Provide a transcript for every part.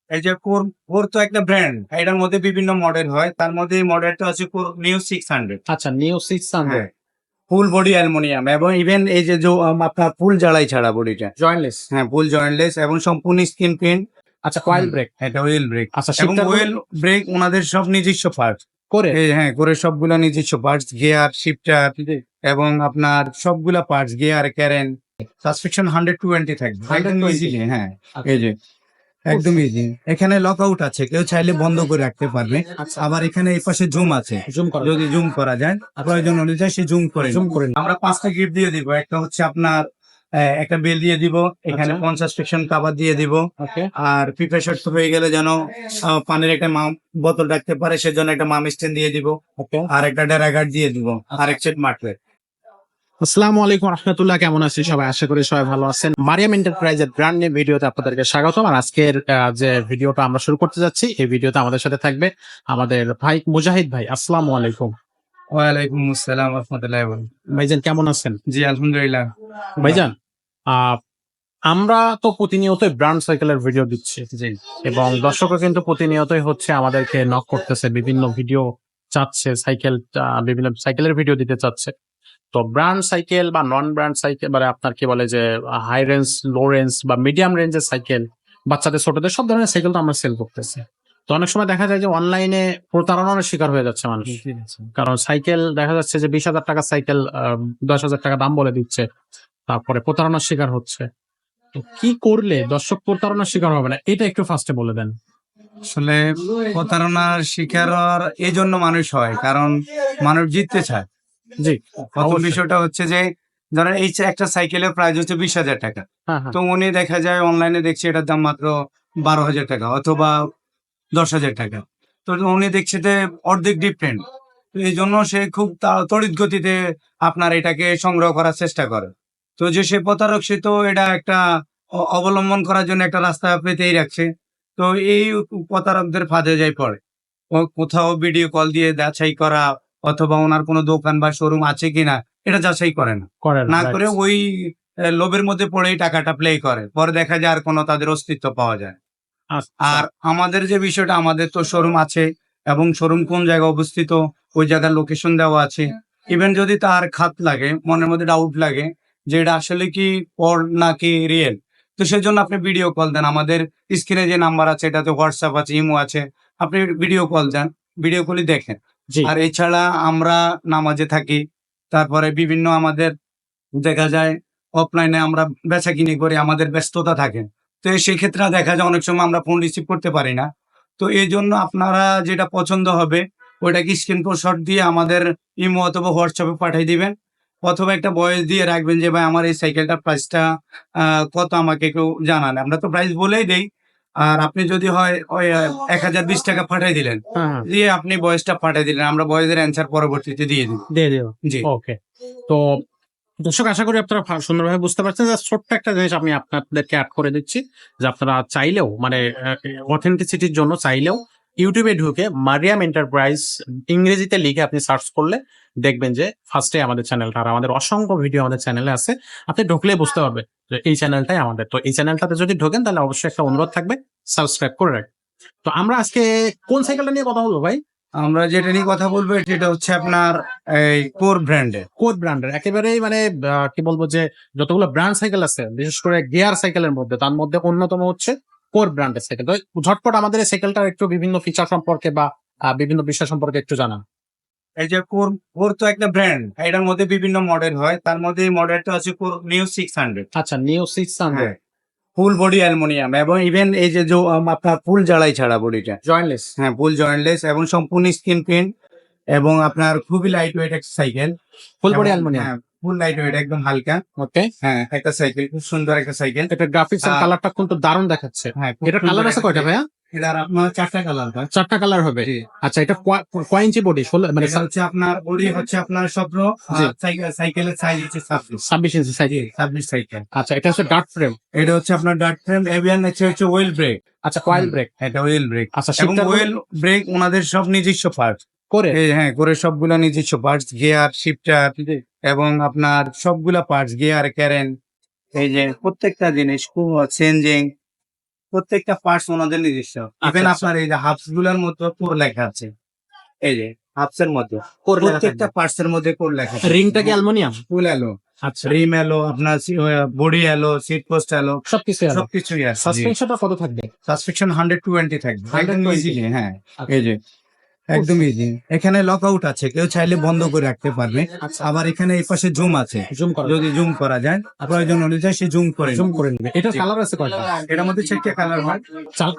এই যে core core তো একটা ব্র্যান্ড, এটার মধ্যে বিভিন্ন মডেল হয়। তার মধ্যে এই মডেলটা হচ্ছে কোর নিউ 600। আচ্ছা, নিও 600 হ্যাঁ, ফুল বডি অ্যালুমিনিয়াম এবং ইভেন এই যে আপনার ফুল জ্বালাই ছাড়া বডিটা। জয়েন্টলেস। হ্যাঁ, ফুল জয়েন্টলেস এবং সম্পূর্ণ স্ক্রিন প্রিন্ট। আচ্ছা, কয়েল হুম, ব্রেক। এটা হুইল ব্রেক আচ্ছা, এবং শিফটার হুইল ব্রেক ওনাদের সব নিজস্ব পার্টস। করে। এই হ্যাঁ, করে সবগুলা নিজস্ব পার্টস, গিয়ার, শিফটার জি। এবং আপনার সবগুলা পার্টস, গিয়ার, ক্যারেন, সাসপেকশন 120 থাকবে একদম 120 ইজিলি। হ্যাঁ, আচ্ছা। এই যে একদম খুব ইজি। এখানে লক আউট আছে, কেউ চাইলে বন্ধ করে রাখতে পারবে। আচ্ছা, আবার এখানে এই পাশে জুম আছে, জুম করা যদি জুম করা যায় প্রয়োজন অনুযায়ী সে জুম করে জুম নিবে। করে নিন। আমরা 5টা গিফট দিয়ে দিব। একটা হচ্ছে আপনার একটা বেল দিয়ে দিব, এখানে আচ্ছা। 50 সেকশন কভার দিয়ে দিব। ওকে, আর প্রিপারেশন হয়ে গেলে যেন পানির একটা বোতল রাখতে পারে সেজন্য একটা মাম স্ট্যান্ড দিয়ে দিব। ওকে। আর একটা ডেরা গার্ড দিয়ে দিব, আর এক সেট মাঠবে। আসসালামু আলাইকুম রাহমাতুল্লাহ, কেমন আছেন সবাই? আশা করি সবাই ভালো আছেন। মারিয়াম এন্টারপ্রাইজের ব্র্যান্ড নিউ ভিডিওতে আপনাদেরকে স্বাগতম। আর আজকের যে ভিডিওটা আমরা শুরু করতে যাচ্ছি, এই ভিডিওতে আমাদের সাথে থাকবে আমাদের ভাই মুজাহিদ ভাই। আসসালামু আলাইকুম ওয়ালাইকুম আসসালাম রহমতুল্লাহ। ভাইজান, কেমন আছেন? জি আলহামদুলিল্লাহ। ভাইজান, আহ আমরা তো প্রতিনিয়তই ব্র্যান্ড সাইকেলের ভিডিও দিচ্ছি জি এবং দর্শকরা কিন্তু প্রতিনিয়তই হচ্ছে আমাদেরকে নক করতেছে, বিভিন্ন ভিডিও চাচ্ছে, বিভিন্ন সাইকেলের ভিডিও দিতে চাচ্ছে। তো ব্র্যান্ড সাইকেল বা নন ব্র্যান্ড সাইকেল মানে আপনার কি বলে যে হাই রেঞ্জ, লো রেঞ্জ বা মিডিয়াম রেঞ্জের সাইকেল, বাচ্চাদের ছোটদের সব ধরনের সাইকেল তো আমরা সেল করতেছি। তো অনেক সময় দেখা যায় যে অনলাইনে প্রতারণার শিকার হয়ে যাচ্ছে মানুষ। ঠিক আছে। কারণ সাইকেল দেখা যাচ্ছে যে 20,000 টাকার সাইকেল 10,000 টাকা দাম বলে দিচ্ছে, তারপরে প্রতারণার শিকার হচ্ছে। তো কি করলে দর্শক প্রতারণার শিকার হবে না, এটা একটু ফার্স্টে বলে দেন। আসলে প্রতারণার শিকার হওয়ার এই জন্য মানুষ হয় কারণ মানুষ জিততে চায়। জি, প্রথম অবশ্যই। বিষয়টা হচ্ছে যে ধরেন এই একটা সাইকেলের প্রাইস হচ্ছে 20,000 টাকা। হ্যাঁ, হ্যাঁ। তো উনি দেখা যায় অনলাইনে দেখছে এটার দাম মাত্র 12,000 টাকা অথবা 10,000 টাকা। তো উনি দেখছে যে অর্ধেক ডিফারেন্ট। তো এই জন্য সে খুব তড়িৎ গতিতে আপনার এটাকে সংগ্রহ করার চেষ্টা করে। তো যে সে প্রতারক সে তো এটা একটা অবলম্বন করার জন্য একটা রাস্তা পেতেই রাখছে। তো এই প্রতারকদের ফাঁদে যায় পড়ে। কোথাও ভিডিও কল দিয়ে যাচাই করা অথবা ওনার কোনো দোকান বা শোরুম আছে কিনা এটা যাচাই করে না। করে না, না রাইট। করে ওই লোভের মধ্যে পড়েই টাকাটা প্লে করে। পরে দেখা যায় আর কোনো তাদের অস্তিত্ব পাওয়া যায় না। আচ্ছা। আর আমাদের যে বিষয়টা আমাদের তো শোরুম আছে এবং শোরুম কোন জায়গায় অবস্থিত ওই জায়গার লোকেশন দেওয়া আছে। ইভেন যদি তার খাত লাগে, মনের মধ্যে ডাউট লাগে যে এটা আসলে কি পড নাকি রিয়েল, তো সেজন্য আপনি ভিডিও কল দেন। আমাদের স্ক্রিনে যে নাম্বার আছে এটাতে হোয়াটসঅ্যাপ আছে, ইমো আছে। আপনি ভিডিও কল দেন, ভিডিও কলই দেখেন। জি, আর এছাড়া আমরা নামাজে থাকি। তারপরে বিভিন্ন আমাদের দেখা যায় অফলাইনে আমরা বেচাকিনি করি, আমাদের ব্যস্ততা থাকে। তো সেই ক্ষেত্রে দেখা যায় অনেক সময় আমরা ফোন রিসিভ করতে পারি না। তো এজন্য আপনারা যেটা পছন্দ হবে ওইটাকে স্ক্রিনশট দিয়ে আমাদের ইমো অথবা হোয়াটসঅ্যাপে পাঠিয়ে দিবেন। অথবা একটা ভয়েস দিয়ে রাখবেন যে, "ভাই আমার এই সাইকেলটার প্রাইসটা কত আমাকে একটু জানান।" আমরা তো প্রাইস বলেই দেই। আর আপনি যদি হয় ওই ৳১,০২০ পাঠিয়ে দিলেন। হ্যাঁ, হ্যাঁ। দিয়ে আপনি ভয়েসটা পাঠিয়ে দিলেন। আমরা ভয়েসের অ্যান্সার পরবর্তীতে দিয়ে দিব। দিয়ে দিও। জি। ওকে। তো দর্শক, আশা করি আপনারা সুন্দরভাবে বুঝতে পারছেন। জাস্ট ছোট্ট একটা জিনিস আমি আপনাদেরকে এড করে দিচ্ছি যে আপনারা চাইলেও মানে অথেন্টিসিটির জন্য চাইলেও ইউটিউবে ঢুকে মারিয়াম এন্টারপ্রাইজ ইংরেজিতে লিখে আপনি সার্চ করলে দেখবেন যে ফার্স্টে আমাদের চ্যানেলটা, আর আমাদের অসংখ্য ভিডিও আমাদের চ্যানেলে আছে। আপনি ঢুকলেই বুঝতে পারবে যে এই চ্যানেলটাই আমাদের। তো এই চ্যানেলটাতে যদি ঢোকেন তাহলে অবশ্যই একটা অনুরোধ থাকবে, সাবস্ক্রাইব করে রাখবেন। তো আমরা আজকে কোন সাইকেলটা নিয়ে কথা বলবো ভাই? আমরা যেটা নিয়ে কথা বলবো সেটা হচ্ছে আপনার এই কোর ব্র্যান্ডের। কোড ব্র্যান্ডের একেবারেই মানে কি বলবো যে যতগুলো ব্র্যান্ড সাইকেল আছে বিশেষ করে গিয়ার সাইকেলের মধ্যে, তার মধ্যে অন্যতম হচ্ছে কোর ব্র্যান্ডের সাইকেল। তো ঝটপট আমাদের এই সাইকেলটার একটু বিভিন্ন ফিচার সম্পর্কে বা বিভিন্ন বিষয় সম্পর্কে একটু জানান। এই যে কোর, কোর তো একটা ব্র্যান্ড, এটার মধ্যে বিভিন্ন মডেল হয়। তার মধ্যে এই মডেলটা হচ্ছে কোর নিউ 600। আচ্ছা, নিও 600 হ্যাঁ, ফুল বডি অ্যালুমিনিয়াম এবং ইভেন এই যে আপনার ফুল জ্বালাই ছাড়া বডিটা। জয়েন্টলেস। হ্যাঁ, ফুল জয়েন্টলেস এবং সম্পূর্ণ স্ক্রিন প্রিন্ট এবং আপনার খুবই লাইট ওয়েট একটা সাইকেল। ফুল বডি এবং অ্যালুমিনিয়াম। হ্যাঁ, ফুল লাইট ওয়েট একদম হালকা। ওকে। হ্যাঁ, একটা সাইকেল খুব সুন্দর একটা সাইকেল। এটা গ্রাফিক্স এর আহ, কালারটা কিন্তু দারুণ দেখাচ্ছে। হ্যাঁ, খুব এটা সুন্দর কালার আছে একটা কয়টা ভাইয়া? এটার আপনার 4টা কালার হয়। 4টা কালার হবে। জি। আচ্ছা, এটা কয় ইঞ্চি বডি? 16 মানে এটা হচ্ছে আপনার বডি হচ্ছে আপনার 17। জি, আর সাইকেলের সাইজ হচ্ছে 26। 26 ইঞ্চি সাইজ। জি, 26 সাইকেল। আচ্ছা, এটা হচ্ছে ডার্ট ফ্রেম। এটা হচ্ছে আপনার ডার্ট ফ্রেম, এভিয়ান হচ্ছে হুইল ব্রেক। আচ্ছা, কয়েল ব্রেক। এটা হুইল ব্রেক আচ্ছা, এবং শিফটার হুইল ব্রেক ওনাদের সব নিজস্ব পার্টস। করে। এই হ্যাঁ, করে সবগুলা নিজস্ব পার্টস, গিয়ার, শিফটার জি। এবং আপনার সবগুলা পার্টস, গিয়ার, ক্যারেন, এই যে প্রত্যেকটা জিনিস খুব চেঞ্জিং। প্রত্যেকটা পার্টস ওনাদের নিজস্ব। ইভেন আচ্ছা। আপনার এই যে হাবস গুলার মধ্যে কোর লেখা আছে, এই যে হাবস এর মধ্যে Core লেখা প্রত্যেকটা থাকবে। পার্টস এর মধ্যে কোর লেখা আছে। রিংটা কি অ্যালুমিনিয়াম? ফুল এলো, আচ্ছা, রিম এলো, আপনার বডি এলো, সিট পোস্ট এলো, সবকিছু এলো। সবকিছুই আছে। সাসপেনশনটা কত থাকবে? সাসপেকশন 120 থাকবে, একদম 120 ইজিলি। হ্যাঁ, আচ্ছা। এই যে একদম ইজি। এখানে লক আউট আছে, কেউ চাইলে বন্ধ করে রাখতে পারবে। আচ্ছা। আবার এখানে এই পাশে জুম আছে, জুম করা যদি জুম করা যায় প্রয়োজন অনুযায়ী সে জুম করে জুম নেবে। করে নেবে। এটার জি। কালার আছে কয়টা? এটার মধ্যে 4টা কালার হয়।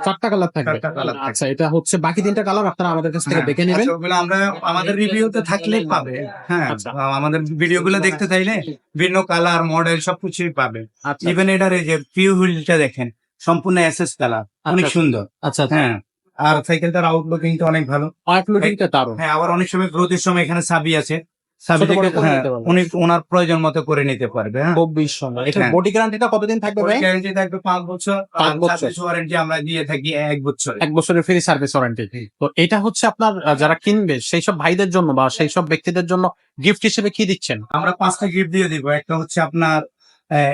চারটা কালার থাকবে। 4টা কালার থাকে। আচ্ছা, এটা হচ্ছে বাকি 3টা কালার আপনারা আমাদের কাছ থেকে দেখে নেবেন। আচ্ছা, ওগুলো আমরা আমাদের রিভিউতে থাকলেই পাবে। হ্যাঁ, আচ্ছা। আমাদের ভিডিও গুলো দেখতে চাইলে বিভিন্ন কালার মডেল সবকিছুই পাবে। আচ্ছা, ইভেন এটার এই যে পিউ হুইলটা দেখেন, সম্পূর্ণ এসএস কালার, অনেক আচ্ছা। সুন্দর। আচ্ছা, হ্যাঁ, আর সাইকেলটার আউটলুকিংটা অনেক ভালো। আউটলুকিংটা দারুণ। হ্যাঁ, আবার অনেক সময় গ্রোথের সময় এখানে চাবি আছে, চাবি ছোট বড় থেকে করে হ্যাঁ, নিতে পারবে। উনি ওনার প্রয়োজন মতো করে নিতে পারবে। হ্যাঁ, খুব সুন্দর। এটার হ্যাঁ। বডি গ্যারান্টিটা কতদিন থাকবে ভাই? গ্যারান্টি থাকবে 5 বছর, 5 আর বছর। সার্ভিস ওয়ারেন্টি আমরা দিয়ে থাকি 1 বছর। 1 বছরের ফ্রি সার্ভিস ওয়ারেন্টি। তো এটা হচ্ছে আপনার যারা কিনবে সেই সব ভাইদের জন্য বা সেই সব ব্যক্তিদের জন্য গিফট হিসেবে কি দিচ্ছেন? আমরা 5টা গিফট দিয়ে দিব। একটা হচ্ছে আপনার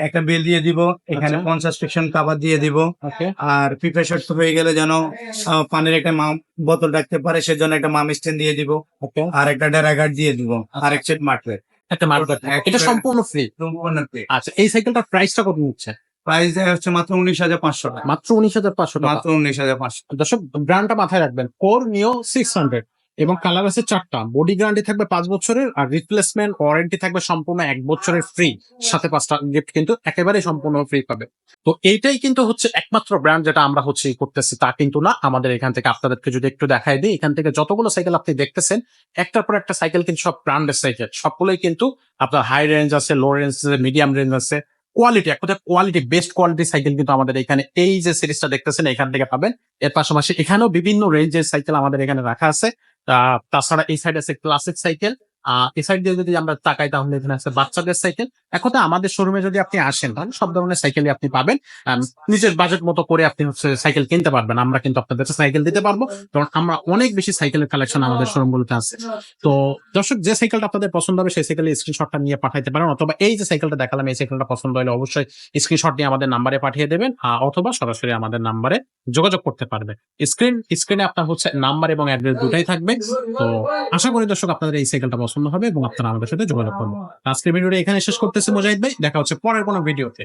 একটা বেল দিয়ে দিব, এখানে আচ্ছা। 50 সেকশন কভার দিয়ে দিব। ওকে। আর পিপে শর্ট হয়ে গেলে যেন পানির একটা বোতল রাখতে পারে সেজন্য একটা মাম স্ট্যান্ড দিয়ে দিব, ওকে। আর একটা ডেরাগার্ড দিয়ে দিব, আর এক সেট মাঠবে। একটা মার্কেট। এটা সম্পূর্ণ ফ্রি। আচ্ছা, এই সাইকেলটার প্রাইসটা কত নিচ্ছে? প্রাইস হচ্ছে মাত্র 19,500 টাকা। মাত্র 19,500 টাকা। মাত্র 19,500। দর্শক, ব্র্যান্ডটা মাথায় রাখবেন, কোর নিও 600 এবং কালার আছে 4টা। বডি গ্যারান্টি থাকবে 5 বছরের, আর রিপ্লেসমেন্ট ওয়ারেন্টি থাকবে সম্পূর্ণ 1 বছরের ফ্রি, সাথে 5টা গিফট কিন্তু একেবারে সম্পূর্ণ ফ্রি পাবে। তো এইটাই কিন্তু হচ্ছে একমাত্র ব্র্যান্ড যেটা আমরা হচ্ছে করতেছি তা কিন্তু না। আমাদের এখান থেকে আপনাদেরকে যদি একটু দেখাই দিই, এখান থেকে যতগুলো সাইকেল আপনি দেখতেছেন একটার পর একটা সাইকেল কিন্তু সব ব্র্যান্ডের সাইকেল, সবগুলোই কিন্তু আপনার হাই রেঞ্জ আছে, লো রেঞ্জ আছে, মিডিয়াম রেঞ্জ আছে। কোয়ালিটি, এক কথায় কোয়ালিটি, বেস্ট কোয়ালিটি সাইকেল কিন্তু আমাদের এখানে এই যে সিরিজটা দেখতেছেন এখান থেকে পাবেন। এর পাশাপাশি এখানেও বিভিন্ন রেঞ্জের সাইকেল আমাদের এখানে রাখা আছে। তাছাড়া এই সাইড আছে ক্লাসিক সাইকেল, এই সাইড দিয়ে যদি আমরা তাকাই তাহলে এখানে আছে বাচ্চাদের সাইকেল। এখন তো আমাদের শোরুমে যদি আপনি আসেন তাহলে সব ধরনের সাইকেলই আপনি পাবেন। নিজের বাজেট মতো করে আপনি হচ্ছে সাইকেল কিনতে পারবেন। আমরা কিন্তু আপনাদের সাইকেল দিতে পারবো, কারণ আমরা অনেক বেশি সাইকেলের কালেকশন আমাদের শোরুম গুলোতে আছে। তো দর্শক, যে সাইকেলটা আপনাদের পছন্দ হবে সেই সাইকেলের স্ক্রিনশটটা নিয়ে পাঠাইতে পারেন, অথবা এই যে সাইকেলটা দেখালাম এই সাইকেলটা পছন্দ হলে অবশ্যই স্ক্রিনশট নিয়ে আমাদের নাম্বারে পাঠিয়ে দেবেন, অথবা সরাসরি আমাদের নাম্বারে যোগাযোগ করতে পারবে। স্ক্রিনে আপনার হচ্ছে নাম্বার এবং অ্যাড্রেস দুটাই থাকবে। তো আশা করি দর্শক আপনাদের এই সাইকেলটা পছন্দ হবে এবং আপনারা আমাদের সাথে যোগাযোগ করবেন। আজকের ভিডিওটা এখানে শেষ করতেছি মুজাহিদ ভাই, দেখা হচ্ছে পরের কোনো ভিডিওতে।